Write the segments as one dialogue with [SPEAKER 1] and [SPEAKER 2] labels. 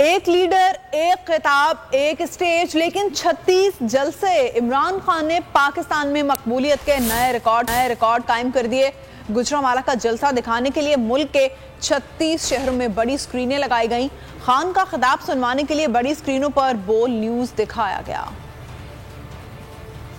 [SPEAKER 1] ایک لیڈر، ایک خطاب، ایک اسٹیج، لیکن 36 جلسے عمران خان نے پاکستان میں مقبولیت کے نئے ریکارڈ قائم کر دیے۔ گجرانوالہ کا جلسہ دکھانے کے لیے ملک کے 36 شہروں میں بڑی سکرینیں لگائی گئیں۔ خان کا خطاب سنوانے کے لیے بڑی سکرینوں پر بول نیوز دکھایا گیا۔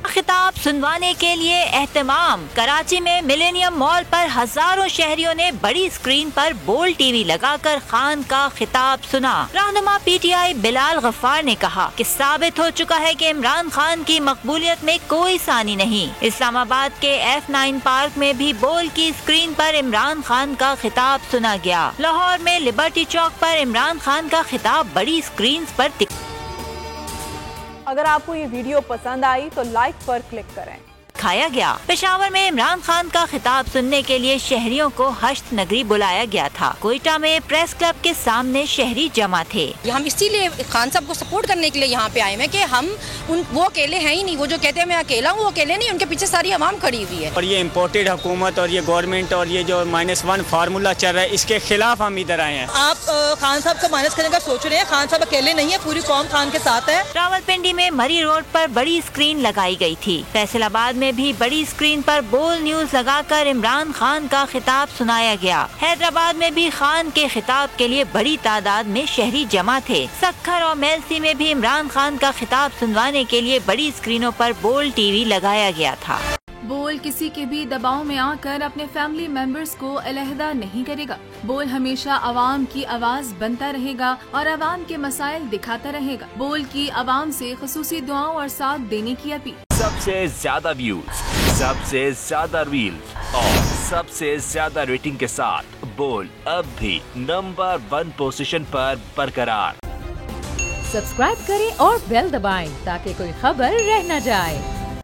[SPEAKER 2] خطاب سنوانے کے لیے اہتمام۔ کراچی میں ملینیم مال پر ہزاروں شہریوں نے بڑی اسکرین پر بول ٹی وی لگا کر خان کا خطاب سنا۔ رہنما پی ٹی آئی بلال غفار نے کہا کہ ثابت ہو چکا ہے کہ عمران خان کی مقبولیت میں کوئی ثانی نہیں۔ اسلام آباد کے F9 پارک میں بھی بول کی اسکرین پر عمران خان کا خطاب سنا گیا۔ لاہور میں لبرٹی چوک پر عمران خان کا خطاب بڑی اسکرینز پر
[SPEAKER 1] اگر آپ کو یہ ویڈیو پسند آئی تو لائک پر کلک کریں۔
[SPEAKER 2] دکھایا گیا۔ پشاور میں عمران خان کا خطاب سننے کے لیے شہریوں کو ہشت نگری بلایا گیا تھا۔ کوئٹہ میں پریس کلب کے سامنے شہری جمع تھے۔
[SPEAKER 3] ہم اسی لیے خان صاحب کو سپورٹ کرنے کے لیے یہاں پہ آئے ہیں کہ ہم وہ اکیلے ہیں ہی نہیں۔ وہ جو کہتے ہیں میں اکیلا ہوں، وہ اکیلے نہیں، ان کے پیچھے ساری عوام کھڑی ہوئی ہے۔
[SPEAKER 4] اور یہ امپورٹڈ حکومت اور یہ گورنمنٹ اور یہ جو -1 فارمولا چل رہا ہے، اس کے خلاف ہم ادھر آئے ہیں۔
[SPEAKER 5] آپ خان صاحب کو مائنس کرنے کا سوچ رہے ہیں؟ خان صاحب اکیلے نہیں ہیں، پوری قوم خان کے ساتھ ہے۔
[SPEAKER 2] راولپنڈی میں مری روڈ پر بڑی اسکرین لگائی گئی تھی۔ فیصل آباد میں بھی بڑی اسکرین پر بول نیوز لگا کر عمران خان کا خطاب سنایا گیا۔ حیدرآباد میں بھی خان کے خطاب کے لیے بڑی تعداد میں شہری جمع تھے۔ سکھر اور میلسی میں بھی عمران خان کا خطاب سنوانے کے لیے بڑی اسکرینوں پر بول ٹی وی لگایا گیا تھا۔
[SPEAKER 6] بول کسی کے بھی دباؤ میں آ کر اپنے فیملی ممبرز کو علیحدہ نہیں کرے گا۔ بول ہمیشہ عوام کی آواز بنتا رہے گا اور عوام کے مسائل دکھاتا رہے گا۔ بول کی عوام سے خصوصی دعاؤں اور ساتھ دینے کی اپیل۔
[SPEAKER 7] سب سے زیادہ ویوز، سب سے زیادہ ریلز اور سب سے زیادہ ریٹنگ کے ساتھ بول اب بھی نمبر 1 پوزیشن پر برقرار۔
[SPEAKER 8] سبسکرائب کریں اور بیل دبائیں تاکہ کوئی خبر رہ نہ جائے۔